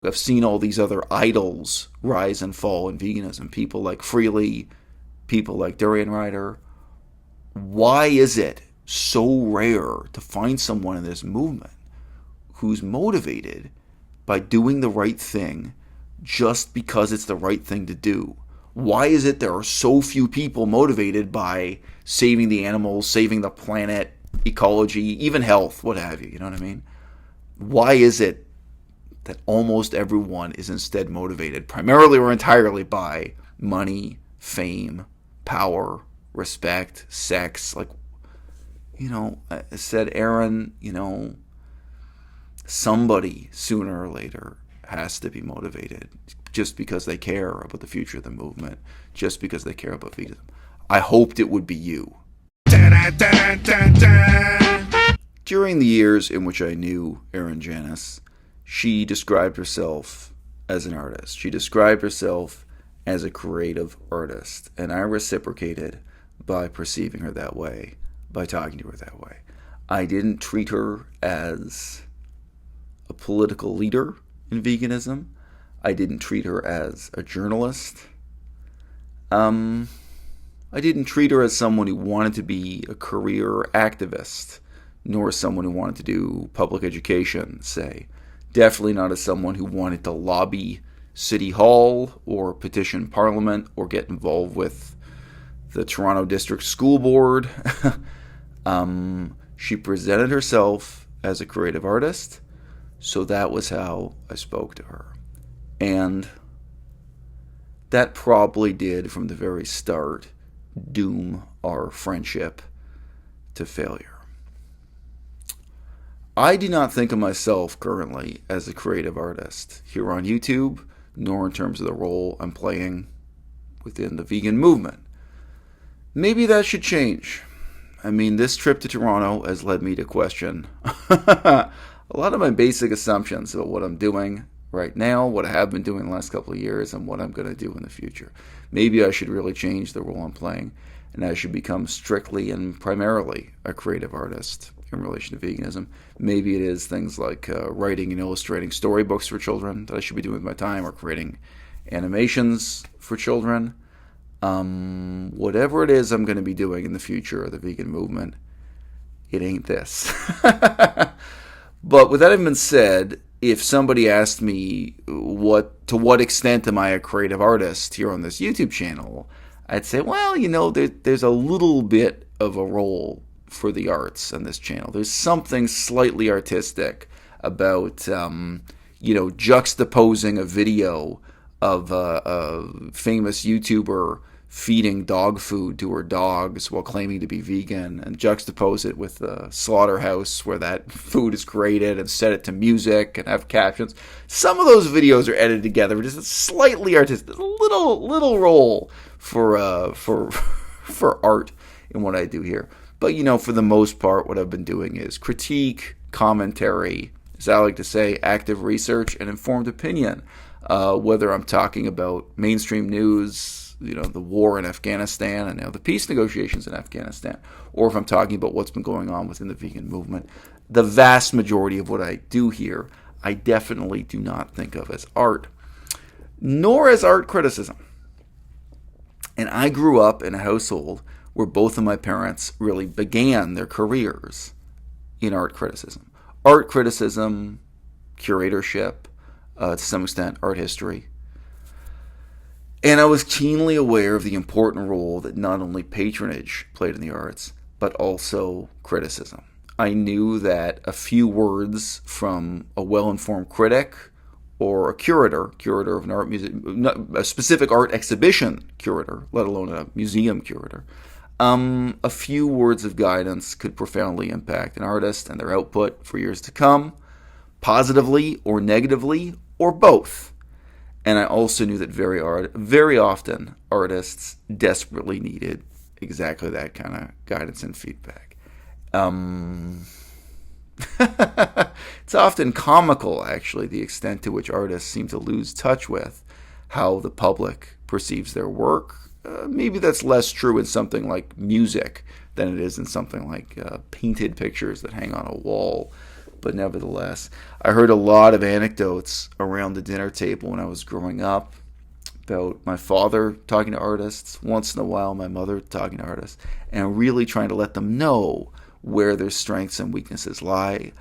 I've seen all these other idols rise and fall in veganism. People like Freely, people like Durian Rider. Why is it so rare to find someone in this movement who's motivated by doing the right thing just because it's the right thing to do? Why is it there are so few people motivated by saving the animals, saving the planet, ecology, even health, what have you? You know what I mean? Why is it that almost everyone is instead motivated primarily or entirely by money, fame, power, respect, sex? Like, I said, Erin, somebody sooner or later has to be motivated just because they care about the future of the movement, just because they care about veganism. I hoped it would be you. During the years in which I knew Erin Janus, she described herself as an artist. She described herself as a creative artist, and I reciprocated by perceiving her that way, by talking to her that way. I didn't treat her as a political leader in veganism. I didn't treat her as a journalist. I didn't treat her as someone who wanted to be a career activist, nor as someone who wanted to do public education, say. Definitely not as someone who wanted to lobby City Hall or petition Parliament or get involved with the Toronto District School Board. She presented herself as a creative artist, so that was how I spoke to her. And that probably did, from the very start, doom our friendship to failure. I do not think of myself currently as a creative artist here on YouTube, nor in terms of the role I'm playing within the vegan movement. Maybe that should change. I mean, this trip to Toronto has led me to question a lot of my basic assumptions about what I'm doing right now, what I have been doing the last couple of years, and what I'm going to do in the future. Maybe I should really change the role I'm playing, and I should become strictly and primarily a creative artist in relation to veganism. Maybe it is things like writing and illustrating storybooks for children that I should be doing with my time, or creating animations for children. Whatever it is I'm going to be doing in the future of the vegan movement, it ain't this. But with that having been said, if somebody asked me to what extent am I a creative artist here on this YouTube channel, I'd say, well, there's a little bit of a role for the arts on this channel. There's something slightly artistic about, juxtaposing a video of a famous YouTuber feeding dog food to her dogs while claiming to be vegan, and juxtapose it with the slaughterhouse where that food is created, and set it to music and have captions. Some of those videos are edited together, just slightly artistic, a little role for art in what I do here. But for the most part, what I've been doing is critique, commentary, as I like to say, active research, and informed opinion. Whether I'm talking about mainstream news, the war in Afghanistan and now the peace negotiations in Afghanistan, or if I'm talking about what's been going on within the vegan movement, the vast majority of what I do here, I definitely do not think of as art, nor as art criticism. And I grew up in a household where both of my parents really began their careers in art criticism. Art criticism, curatorship, to some extent art history. And I was keenly aware of the important role that not only patronage played in the arts, but also criticism. I knew that a few words from a well-informed critic or a curator of an art museum, a specific art exhibition curator, let alone a museum curator, a few words of guidance could profoundly impact an artist and their output for years to come, positively or negatively, or both. And I also knew that very often artists desperately needed exactly that kind of guidance and feedback. It's often comical, actually, the extent to which artists seem to lose touch with how the public perceives their work. Maybe that's less true in something like music than it is in something like painted pictures that hang on a wall. But nevertheless, I heard a lot of anecdotes around the dinner table when I was growing up about my father talking to artists, once in a while my mother talking to artists, and really trying to let them know where their strengths and weaknesses lie.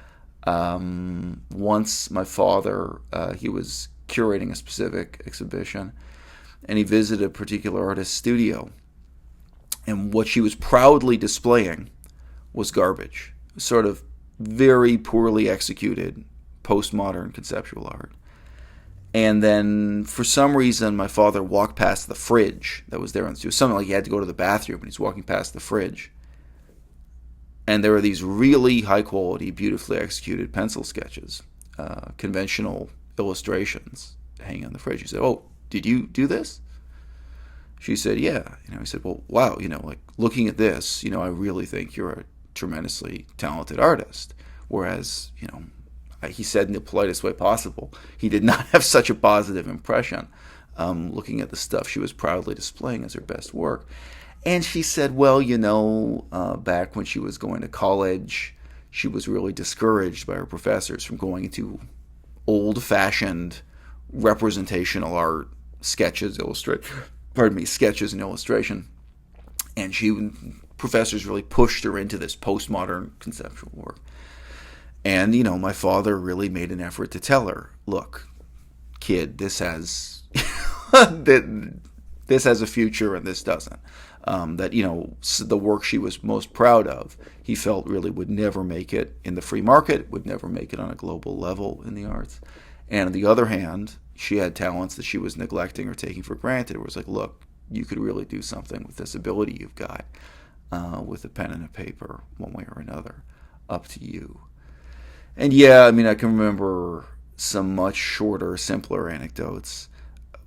Once my father, he was curating a specific exhibition, and he visited a particular artist's studio, and what she was proudly displaying was garbage, sort of very poorly executed postmodern conceptual art. And then, for some reason, my father walked past the fridge that was there. It was something like he had to go to the bathroom, and he's walking past the fridge. And there were these really high-quality, beautifully executed pencil sketches, conventional illustrations hanging on the fridge. He said, "Oh, did you do this?" She said, "Yeah." He said, "Well, wow, like looking at this, I really think you're a tremendously talented artist." Whereas, he said in the politest way possible, he did not have such a positive impression looking at the stuff she was proudly displaying as her best work. And she said, well, back when she was going to college, she was really discouraged by her professors from going into old-fashioned representational art, sketches and illustration. And professors really pushed her into this postmodern conceptual work. And, my father really made an effort to tell her, look, kid, this has this has a future and this doesn't. The work she was most proud of, he felt really would never make it in the free market, would never make it on a global level in the arts. And on the other hand, she had talents that she was neglecting or taking for granted. It was like, look, you could really do something with this ability you've got with a pen and a paper, one way or another, up to you. And yeah, I can remember some much shorter, simpler anecdotes.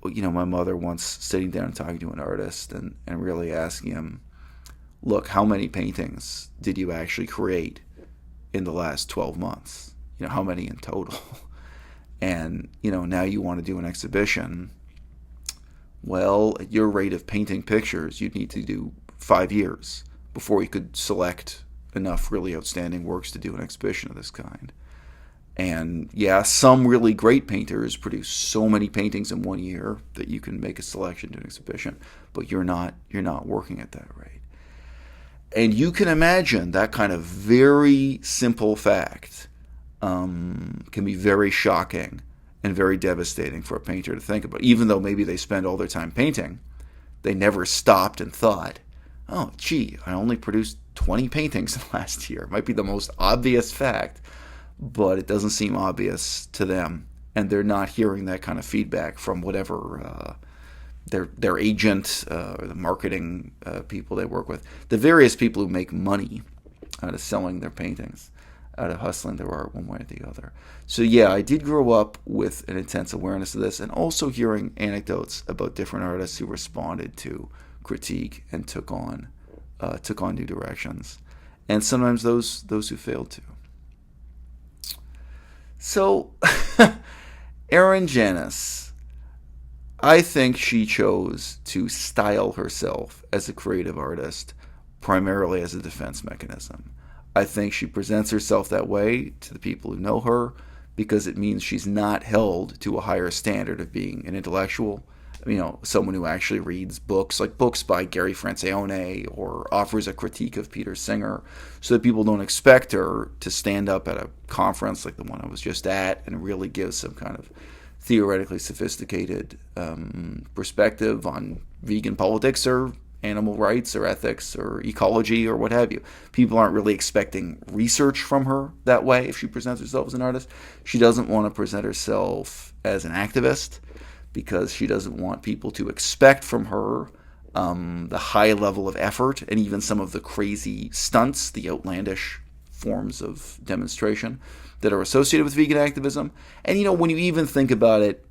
My mother once sitting down and talking to an artist and really asking him, look, how many paintings did you actually create in the last 12 months? How many in total? And, now you want to do an exhibition. Well, at your rate of painting pictures, you'd need to do 5 years before you could select enough really outstanding works to do an exhibition of this kind. And yeah, some really great painters produce so many paintings in 1 year that you can make a selection to an exhibition, but you're not working at that rate. And you can imagine that kind of very simple fact can be very shocking and very devastating for a painter to think about. Even though maybe they spend all their time painting, they never stopped and thought, oh, gee, I only produced 20 paintings last year. It might be the most obvious fact, but it doesn't seem obvious to them, and they're not hearing that kind of feedback from whatever their agent or the marketing people they work with, the various people who make money out of selling their paintings, out of hustling their art one way or the other. So yeah, I did grow up with an intense awareness of this, and also hearing anecdotes about different artists who responded to critique and took on new directions, and sometimes those who failed to. So, Erin Janus, I think she chose to style herself as a creative artist primarily as a defense mechanism. I think she presents herself that way to the people who know her because it means she's not held to a higher standard of being an intellectual, someone who actually reads books, like books by Gary Francione, or offers a critique of Peter Singer, so that people don't expect her to stand up at a conference like the one I was just at and really give some kind of theoretically sophisticated perspective on vegan politics or animal rights or ethics or ecology or what have you. People aren't really expecting research from her that way if she presents herself as an artist. She doesn't want to present herself as an activist, because she doesn't want people to expect from her the high level of effort and even some of the crazy stunts, the outlandish forms of demonstration that are associated with vegan activism. And, when you even think about it,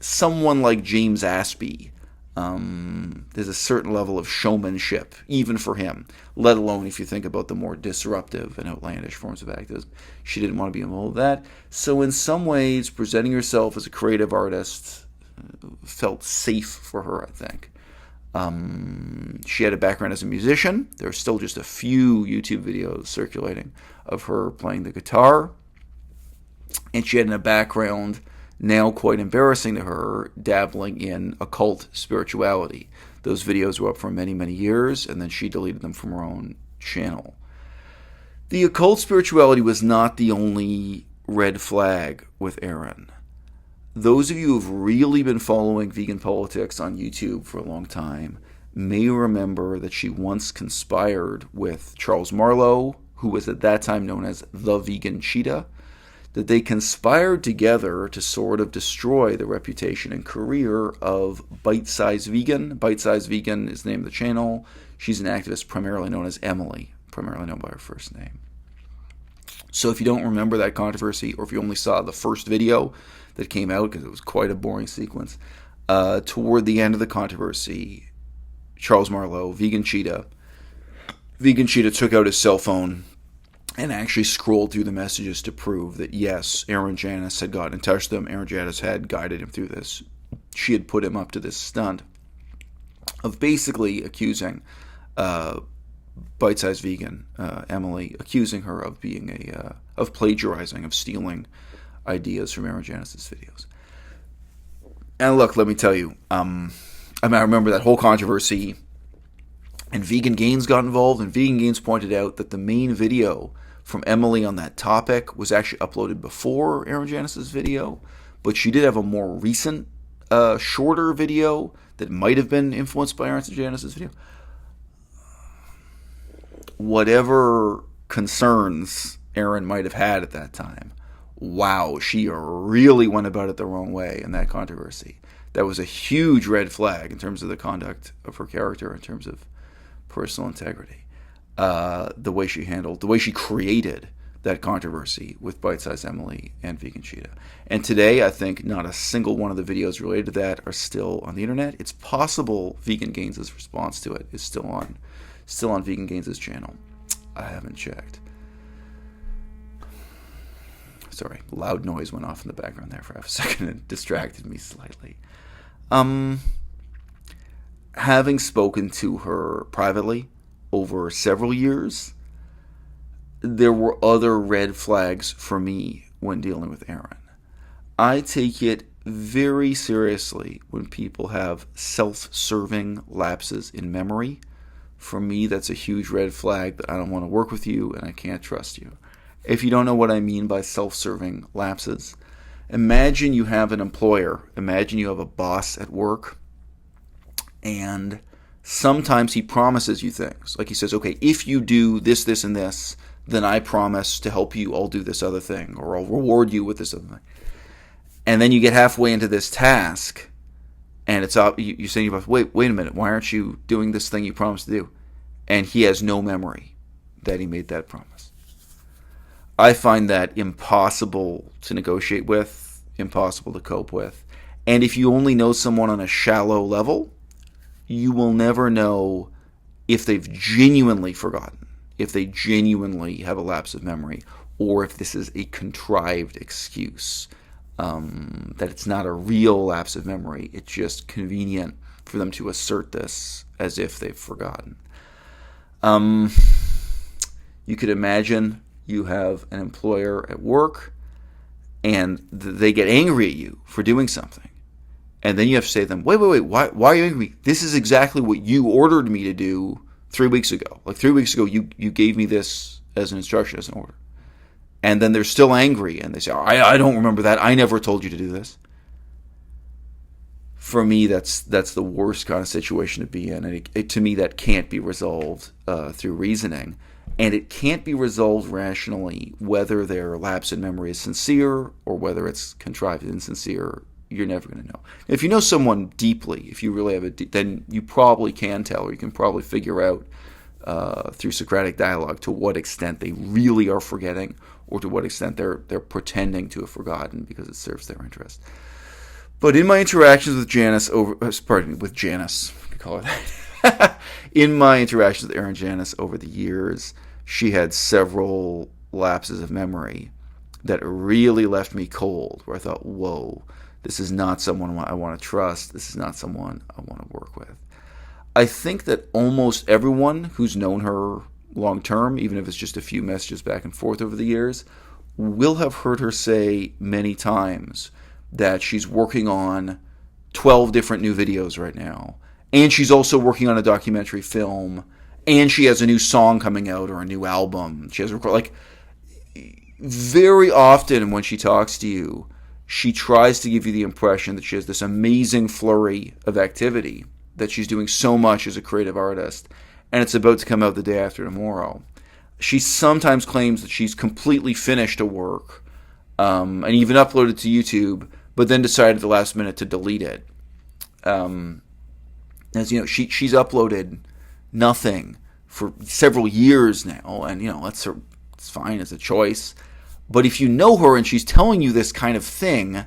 someone like James Aspey, there's a certain level of showmanship, even for him, let alone if you think about the more disruptive and outlandish forms of activism. She didn't want to be involved with that. So in some ways, presenting herself as a creative artist felt safe for her, I think. She had a background as a musician. There are still just a few YouTube videos circulating of her playing the guitar. And she had in a background, now quite embarrassing to her, dabbling in occult spirituality. Those videos were up for many, many years, and then she deleted them from her own channel. The occult spirituality was not the only red flag with Erin. Those of you who've really been following vegan politics on YouTube for a long time may remember that she once conspired with Charles Marlow, who was at that time known as the Vegan Cheetah, that they conspired together to sort of destroy the reputation and career of Bite-Size Vegan. Bite-Size Vegan is the name of the channel. She's an activist primarily known as Emily, primarily known by her first name. So if you don't remember that controversy, or if you only saw the first video that came out, because it was quite a boring sequence, toward the end of the controversy, Charles Marlow, Vegan Cheetah took out his cell phone and actually scrolled through the messages to prove that, yes, Erin Janus had gotten in touch with him. Erin Janus had guided him through this. She had put him up to this stunt of basically accusing Bite-Size Vegan, Emily, accusing her of being of plagiarizing, of stealing ideas from Erin Janus's videos. And look, let me tell you, I remember that whole controversy, and Vegan Gains got involved, and Vegan Gains pointed out that the main video from Emily on that topic was actually uploaded before Erin Janus's video, but she did have a more recent, shorter video that might have been influenced by Erin Janus's video. Whatever concerns Erin might have had at that time, wow, she really went about it the wrong way in that controversy. That was a huge red flag in terms of the conduct of her character, in terms of personal integrity. The way she created that controversy with Bite-Size Emily and Vegan Cheetah. And today, I think not a single one of the videos related to that are still on the internet. It's possible Vegan Gains' response to it is still on Vegan Gains' channel. I haven't checked. Sorry, loud noise went off in the background there for a second and distracted me slightly. Having spoken to her privately over several years, there were other red flags for me when dealing with Erin. I take it very seriously when people have self-serving lapses in memory. For me, that's a huge red flag that I don't want to work with you and I can't trust you. If you don't know what I mean by self-serving lapses, imagine you have an employer. Imagine you have a boss at work, and sometimes he promises you things. Like he says, okay, if you do this, this, and this, then I promise to help you, I'll do this other thing, or I'll reward you with this other thing. And then you get halfway into this task, and it's you say to your boss, wait a minute, why aren't you doing this thing you promised to do? And he has no memory that he made that promise. I find that impossible to negotiate with, impossible to cope with. And if you only know someone on a shallow level, you will never know if they've genuinely forgotten, if they genuinely have a lapse of memory, or if this is a contrived excuse, that it's not a real lapse of memory. It's just convenient for them to assert this as if they've forgotten. You could imagine you have an employer at work and they get angry at you for doing something. And then you have to say to them, wait, why are you angry? This is exactly what you ordered me to do 3 weeks ago. Like 3 weeks ago, you gave me this as an instruction, as an order. And then they're still angry and they say, I don't remember that. I never told you to do this. For me, that's the worst kind of situation to be in. And to me, that can't be resolved through reasoning. And it can't be resolved rationally, whether their lapse in memory is sincere or whether it's contrived and insincere. You're never going to know. If you know someone deeply, if you really have then you probably can tell, or you can probably figure out through Socratic dialogue to what extent they really are forgetting, or to what extent they're pretending to have forgotten because it serves their interest. But in my interactions with Janus we call her that. In my interactions with Erin Janus over the years, she had several lapses of memory that really left me cold, where I thought, whoa, this is not someone I want to trust. This is not someone I want to work with. I think that almost everyone who's known her long term, even if it's just a few messages back and forth over the years, will have heard her say many times that she's working on 12 different new videos right now. And she's also working on a documentary film. And she has a new song coming out or a new album. She has like very often when she talks to you, she tries to give you the impression that she has this amazing flurry of activity, that she's doing so much as a creative artist, and it's about to come out the day after tomorrow. She sometimes claims that she's completely finished a work and even uploaded to YouTube, but then decided at the last minute to delete it. As you know, she's uploaded nothing for several years now, and it's fine as a choice. But if you know her and she's telling you this kind of thing,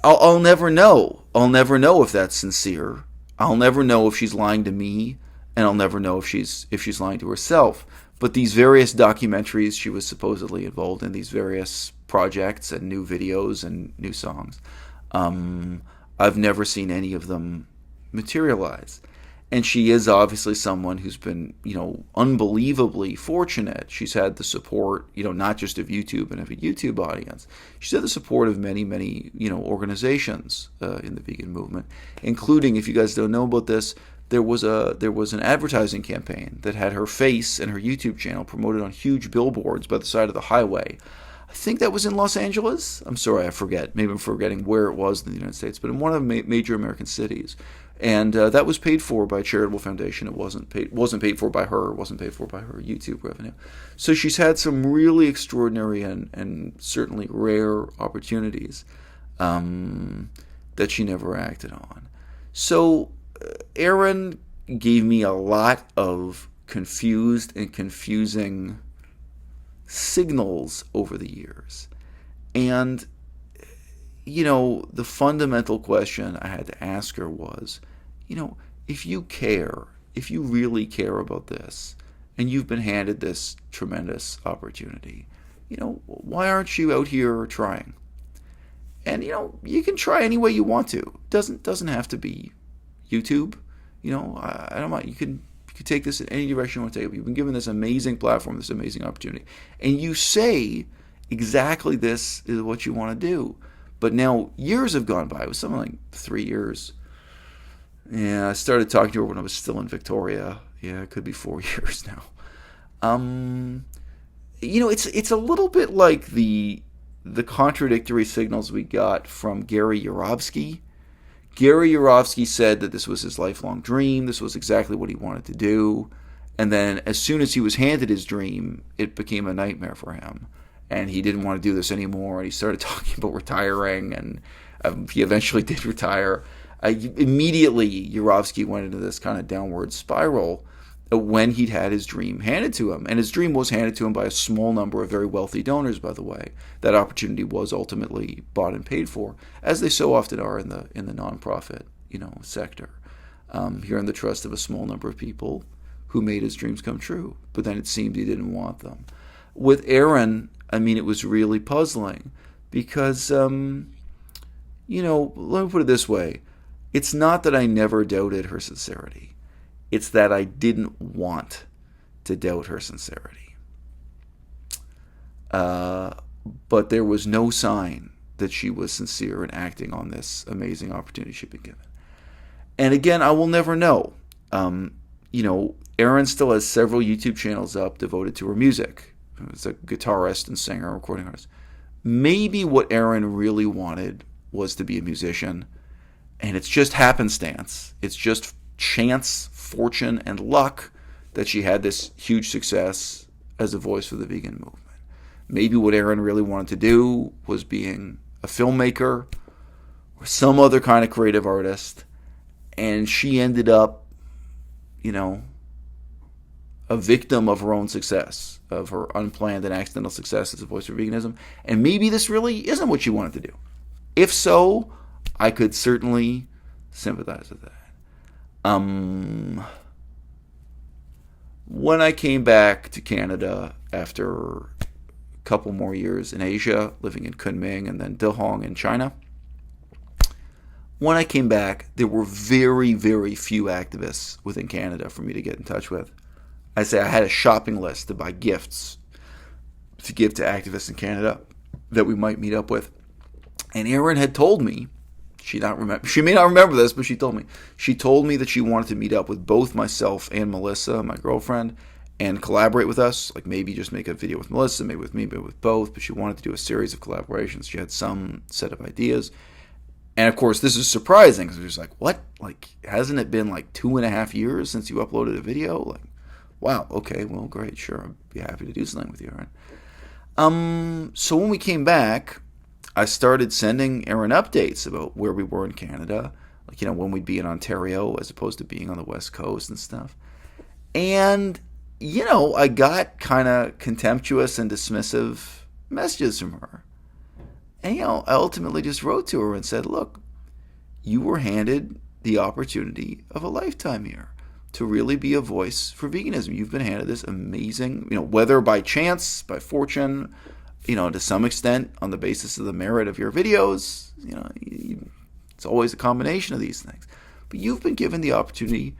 I'll never know. I'll never know if that's sincere. I'll never know if she's lying to me, and I'll never know if she's lying to herself. But these various documentaries she was supposedly involved in, these various projects and new videos and new songs, I've never seen any of them materialize. And she is obviously someone who's been, unbelievably fortunate. She's had the support, not just of YouTube and of a YouTube audience. She's had the support of many, many, organizations in the vegan movement, including, if you guys don't know about this, there was an advertising campaign that had her face and her YouTube channel promoted on huge billboards by the side of the highway. I think that was in Los Angeles. I'm sorry, I forget. Maybe I'm forgetting where it was in the United States, but in one of the major American cities. And that was paid for by a charitable foundation. It wasn't paid for by her. It wasn't paid for by her YouTube revenue. So she's had some really extraordinary and certainly rare opportunities that she never acted on. So Erin gave me a lot of confused and confusing signals over the years. And the fundamental question I had to ask her was, if you really care about this, and you've been handed this tremendous opportunity, why aren't you out here trying? And, you can try any way you want to. Doesn't have to be YouTube. I don't mind. You can take this in any direction you want to take it. You've been given this amazing platform, this amazing opportunity. And you say exactly this is what you want to do. But now years have gone by. It was something like 3 years. Yeah, I started talking to her when I was still in Victoria. Yeah, it could be 4 years now. It's a little bit like the contradictory signals we got from Gary Yourofsky. Gary Yourofsky said that this was his lifelong dream. This was exactly what he wanted to do. And then as soon as he was handed his dream, it became a nightmare for him. And he didn't want to do this anymore, and he started talking about retiring, and he eventually did retire. Immediately, Yourofsky went into this kind of downward spiral when he'd had his dream handed to him. And his dream was handed to him by a small number of very wealthy donors, by the way. That opportunity was ultimately bought and paid for, as they so often are in the nonprofit sector. Here in the trust of a small number of people who made his dreams come true. But then it seemed he didn't want them. With Erin, it was really puzzling because, let me put it this way. It's not that I never doubted her sincerity. It's that I didn't want to doubt her sincerity. But there was no sign that she was sincere in acting on this amazing opportunity she'd been given. And again, I will never know. Erin still has several YouTube channels up devoted to her music. As a guitarist and singer and recording artist. Maybe what Erin really wanted was to be a musician, and it's just happenstance. It's just chance, fortune, and luck that she had this huge success as a voice for the vegan movement. Maybe what Erin really wanted to do was being a filmmaker or some other kind of creative artist, and she ended up, a victim of her own success, of her unplanned and accidental success as a voice for veganism. And maybe this really isn't what she wanted to do. If so, I could certainly sympathize with that. When I came back to Canada after a couple more years in Asia, living in Kunming and then Dehong in China, when I came back, there were very, very few activists within Canada for me to get in touch with. I say I had a shopping list to buy gifts to give to activists in Canada that we might meet up with. And Erin had told me, she may not remember this, but she told me that she wanted to meet up with both myself and Melissa, my girlfriend, and collaborate with us. Like maybe just make a video with Melissa, maybe with me, maybe with both. But she wanted to do a series of collaborations. She had some set of ideas. And of course, this is surprising because we're just like, what? Like, hasn't it been like 2.5 years since you uploaded a video? Like, wow, okay, well, great, sure, I'd be happy to do something with you, Erin. So when we came back, I started sending Erin updates about where we were in Canada, like, when we'd be in Ontario as opposed to being on the West Coast and stuff. And, I got kind of contemptuous and dismissive messages from her. And, I ultimately just wrote to her and said, look, you were handed the opportunity of a lifetime here to really be a voice for veganism. You've been handed this amazing, whether by chance, by fortune, to some extent on the basis of the merit of your videos, it's always a combination of these things. But you've been given the opportunity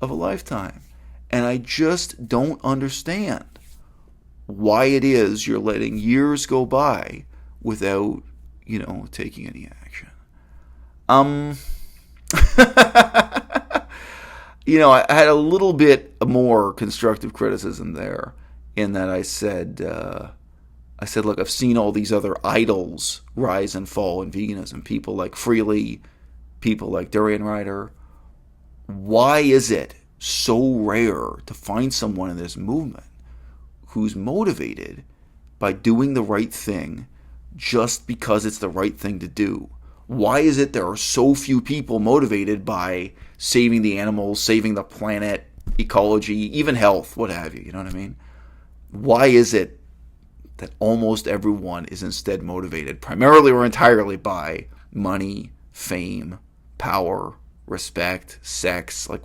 of a lifetime. And I just don't understand why it is you're letting years go by without, taking any action. I had a little bit more constructive criticism there in that I said, look, I've seen all these other idols rise and fall in veganism. People like Freely, people like Durian Rider. Why is it so rare to find someone in this movement who's motivated by doing the right thing just because it's the right thing to do? Why is it there are so few people motivated by saving the animals, saving the planet, ecology, even health, what have you? You know what I mean? Why is it that almost everyone is instead motivated primarily or entirely by money, fame, power, respect, sex? Like,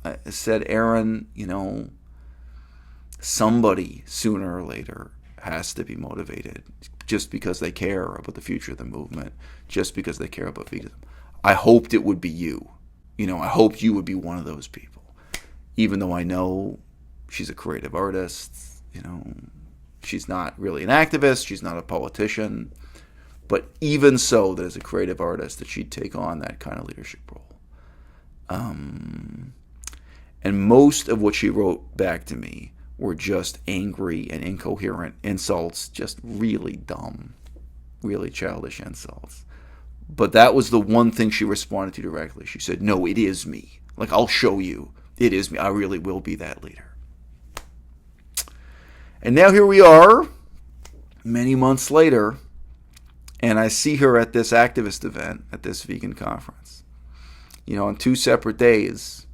I said, Erin, somebody sooner or later has to be motivated just because they care about the future of the movement, just because they care about veganism. I hoped it would be you. I hoped you would be one of those people. Even though I know she's a creative artist, she's not really an activist, she's not a politician, but even so, that as a creative artist, that she'd take on that kind of leadership role. And most of what she wrote back to me were just angry and incoherent insults, just really dumb, really childish insults. But that was the one thing she responded to directly. She said, no, it is me. Like, I'll show you. It is me. I really will be that leader. And now here we are, many months later, and I see her at this activist event, at this vegan conference. On 2 separate days,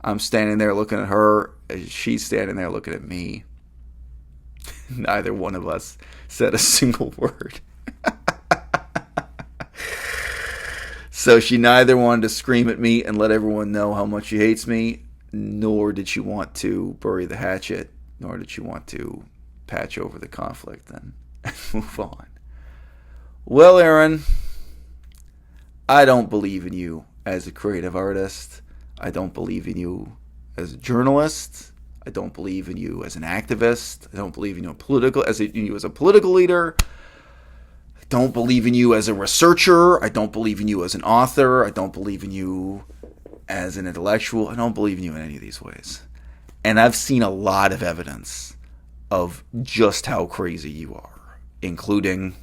I'm standing there looking at her, she's standing there looking at me. Neither one of us said a single word. So she neither wanted to scream at me and let everyone know how much she hates me, nor did she want to bury the hatchet, nor did she want to patch over the conflict and move on. Well, Erin, I don't believe in you as a creative artist. I don't believe in you as a journalist. I don't believe in you as an activist. I don't believe in you as a political leader. I don't believe in you as a researcher. I don't believe in you as an author. I don't believe in you as an intellectual. I don't believe in you in any of these ways. And I've seen a lot of evidence of just how crazy you are, including,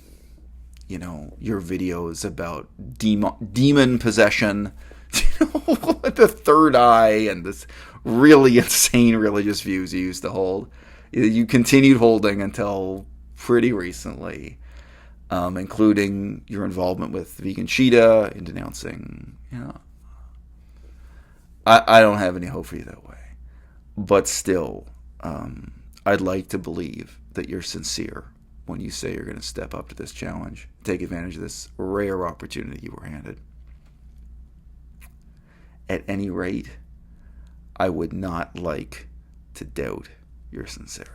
your videos about demon possession, the third eye, and this really insane religious views you used to hold. You continued holding until pretty recently, including your involvement with Vegan Cheetah and denouncing, I don't have any hope for you that way. But still, I'd like to believe that you're sincere when you say you're going to step up to this challenge, take advantage of this rare opportunity you were handed. At any rate, I would not like to doubt your sincerity.